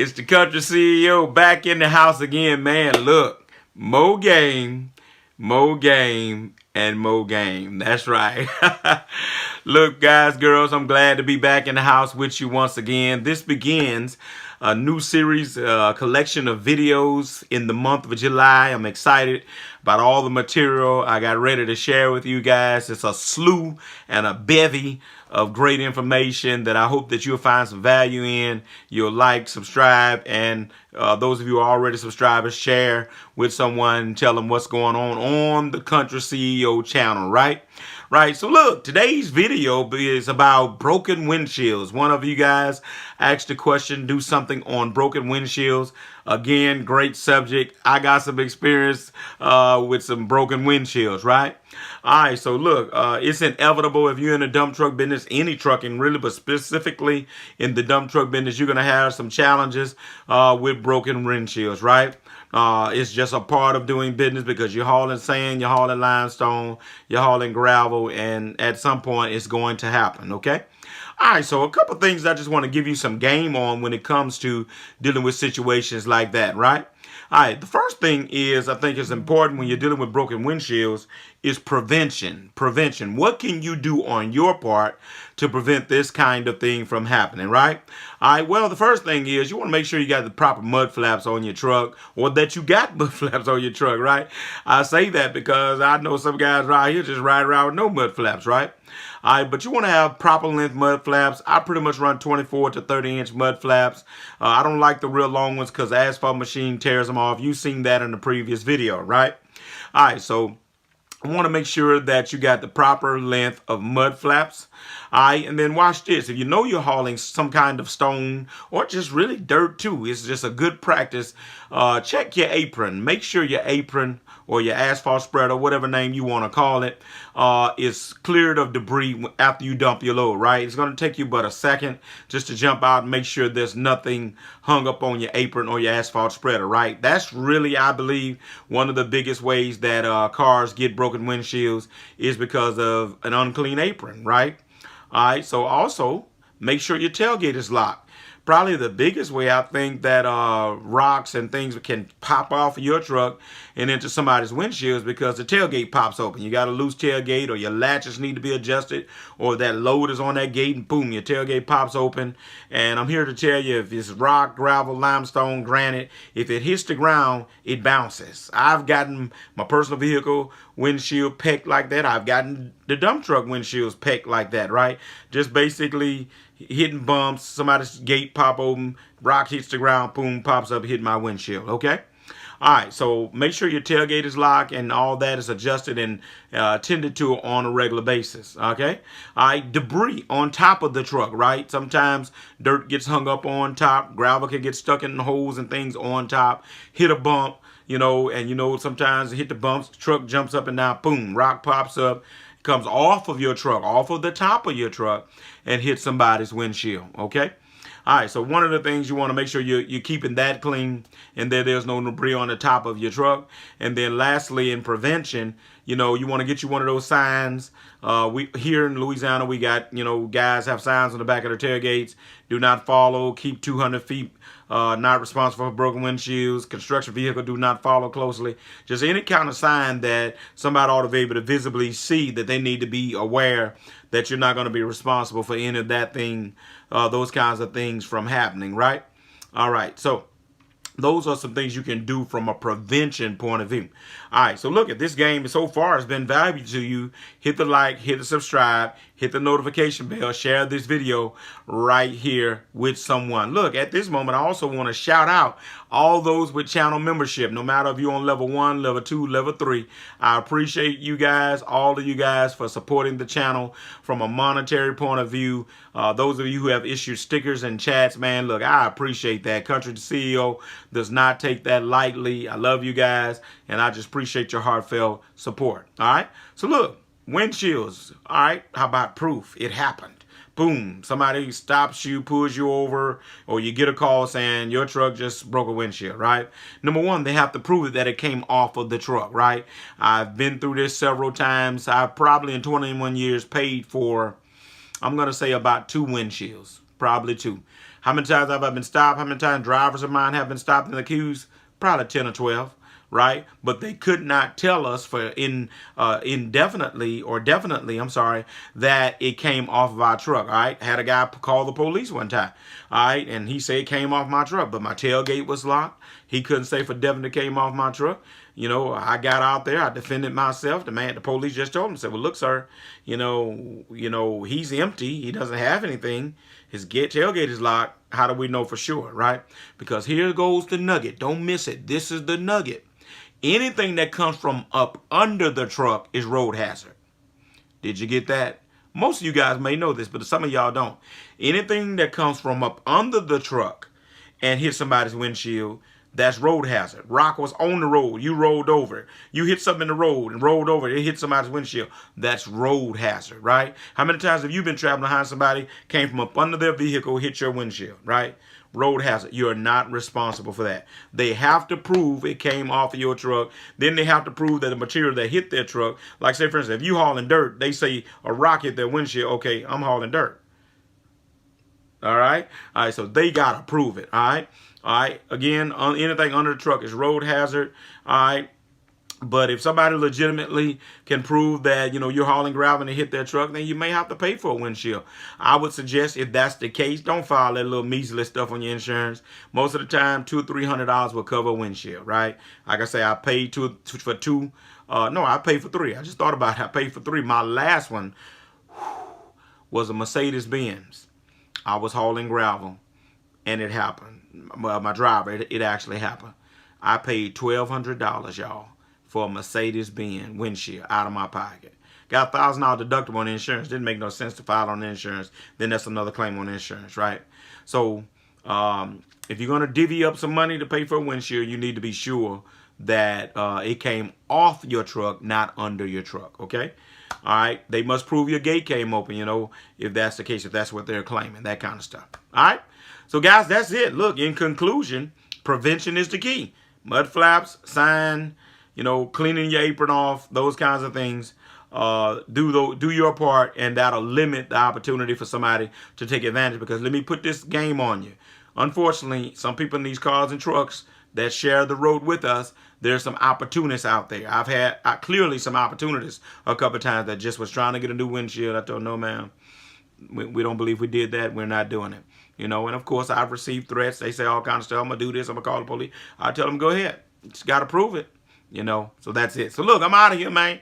It's the country CEO back in the house again, man. Look, more game, and more game. That's right. Look, guys, girls, I'm glad to be back in the house with you once again. This begins a new series, a collection of videos in the month of July. I'm excited about all the material I got ready to share with you guys. It's a slew and a bevy of great information that I hope that you'll find some value in. You'll like, subscribe, and those of you who are already subscribers, share with someone, tell them what's going on the Country CEO channel, right? Right, so look, today's video is about broken windshields. One of you guys asked the question, do something on broken windshields. Again, great subject. I got some experience with some broken windshields, right? All right, so look, it's inevitable if you're in the dump truck business, any trucking really, but specifically in the dump truck business, you're going to have some challenges with broken windshields, right? It's just a part of doing business because you're hauling sand, you're hauling limestone, you're hauling gravel, and at some point it's going to happen, okay? All right, so a couple things I just want to give you some game on when it comes to dealing with situations like that, right? All right, the first thing is I think is important when you're dealing with broken windshields is prevention. Prevention. What can you do on your part to prevent this kind of thing from happening, right? All right, well, the first thing is you want to make sure you got the proper mud flaps on your truck or that you got mud flaps on your truck, right? I say that because I know some guys right here just ride around with no mud flaps, right? All right, but you want to have proper length mud flaps. I pretty much run 24 to 30-inch mud flaps. I don't like the real long ones because the asphalt machine tears them off. You've seen that in the previous video, right? All right, so I want to make sure that you got the proper length of mud flaps. All right, and then watch this. If you know you're hauling some kind of stone or just really dirt too, it's just a good practice. Check your apron. Make sure your apron or your asphalt spreader, whatever name you want to call it, is cleared of debris after you dump your load, right? It's going to take you but a second just to jump out and make sure there's nothing hung up on your apron or your asphalt spreader, right? That's really, I believe, one of the biggest ways that cars get broken windshields is because of an unclean apron, right? All right, so also make sure your tailgate is locked. Probably the biggest way I think that rocks and things can pop off of your truck and into somebody's windshield is because the tailgate pops open. You got a loose tailgate or your latches need to be adjusted or that load is on that gate and boom, your tailgate pops open. And I'm here to tell you if it's rock, gravel, limestone, granite, if it hits the ground, it bounces. I've gotten my personal vehicle windshield pecked like that. I've gotten the dump truck windshields pecked like that, right? Just basically hitting bumps, somebody's gate pop open, rock hits the ground, boom, pops up, hit my windshield, okay? All right, so make sure your tailgate is locked and all that is adjusted and tended to on a regular basis, okay? All right, debris on top of the truck, right? Sometimes dirt gets hung up on top, gravel can get stuck in the holes and things on top, hit a bump, you know, and you know sometimes hit the bumps, the truck jumps up and down, boom, rock pops up, comes off of your truck, off of the top of your truck, and hits somebody's windshield, okay? All right, so one of the things you want to make sure you're keeping that clean and that there's no debris on the top of your truck. And then lastly, in prevention, you know, you want to get you one of those signs. We here in Louisiana, we got, you know, guys have signs on the back of their tailgates. Do not follow, keep 200 feet, not responsible for broken windshields, construction vehicle, do not follow closely. Just any kind of sign that somebody ought to be able to visibly see that they need to be aware that you're not going to be responsible for any of that thing, those kinds of things from happening, right? All right, so those are some things you can do from a prevention point of view. All right, so look at this game so far has been valuable to you. Hit the like, hit the subscribe, hit the notification bell, share this video right here with someone. Look, at this moment, I also want to shout out all those with channel membership, no matter if you're on level 1, level 2, level 3. I appreciate you guys, all of you guys, for supporting the channel from a monetary point of view. Those of you who have issued stickers and chats, man, look, I appreciate that. Country CEO does not take that lightly. I love you guys, and I just appreciate your heartfelt support. All right, so look, windshields. All right, how about proof? It happened. Boom, somebody stops you, pulls you over, or you get a call saying your truck just broke a windshield, right? Number one, they have to prove that it came off of the truck, right? I've been through this several times. I've probably in 21 years paid for, I'm going to say about 2 windshields, probably 2. How many times have I been stopped? How many times drivers of mine have been stopped and accused? Probably 10 or 12, right? But they could not tell us for indefinitely or definitely, I'm sorry, that it came off of our truck, all right? Had a guy call the police one time, all right? And he said it came off my truck, but my tailgate was locked. He couldn't say for definite it came off my truck. You know, I got out there, I defended myself. The police just told him, said, well, look, sir, you know, he's empty. He doesn't have anything. His tailgate is locked. How do we know for sure, right? Because here goes the nugget. Don't miss it. This is the nugget. Anything that comes from up under the truck is road hazard. Did you get that? Most of you guys may know this, but some of y'all don't. Anything that comes from up under the truck and hit somebody's windshield, that's road hazard. Rock was on the road. You rolled over it. You hit something in the road and rolled over it. It hit somebody's windshield. That's road hazard, right? How many times have you been traveling behind somebody, came from up under their vehicle, hit your windshield, right? Road hazard. You're not responsible for that. They have to prove it came off of your truck. Then they have to prove that the material that hit their truck, like say for instance, if you hauling dirt, they say a rock hit their windshield. Okay, I'm hauling dirt. All right. All right. So they got to prove it. All right. All right. Again, anything under the truck is road hazard. All right. But if somebody legitimately can prove that, you know, you're hauling gravel and it hit their truck, then you may have to pay for a windshield. I would suggest if that's the case, don't file that little measly stuff on your insurance. Most of the time, $200 or $300 will cover a windshield, right? Like I say, I paid for two. No, I paid for three. I just thought about it. I paid for three. My last one was a Mercedes-Benz. I was hauling gravel, and it happened. Well, my driver, it actually happened. I paid $1,200, y'all, for a Mercedes-Benz windshield out of my pocket. Got a $1,000 deductible on the insurance. Didn't make no sense to file on the insurance. Then that's another claim on the insurance, right? So if you're going to divvy up some money to pay for a windshield, you need to be sure that it came off your truck, not under your truck, okay? All right, they must prove your gate came open, you know, if that's the case, if that's what they're claiming, that kind of stuff. All right, so guys, that's it. Look, in conclusion, prevention is the key. Mud flaps, sign, you know, cleaning your apron off, those kinds of things. Do your part, and that'll limit the opportunity for somebody to take advantage. Because let me put this game on you. Unfortunately, some people in these cars and trucks that share the road with us, there's some opportunists out there. I've had clearly some opportunists a couple of times that just was trying to get a new windshield. I told them, no, ma'am, we don't believe we did that. We're not doing it. You know, and of course, I've received threats. They say all kinds of stuff. I'm going to do this. I'm going to call the police. I tell them, go ahead. You just got to prove it. You know, so that's it. So look, I'm out of here, man.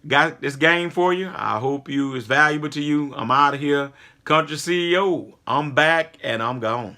Got this game for you. I hope it's valuable to you. I'm out of here. Country CEO, I'm back and I'm gone.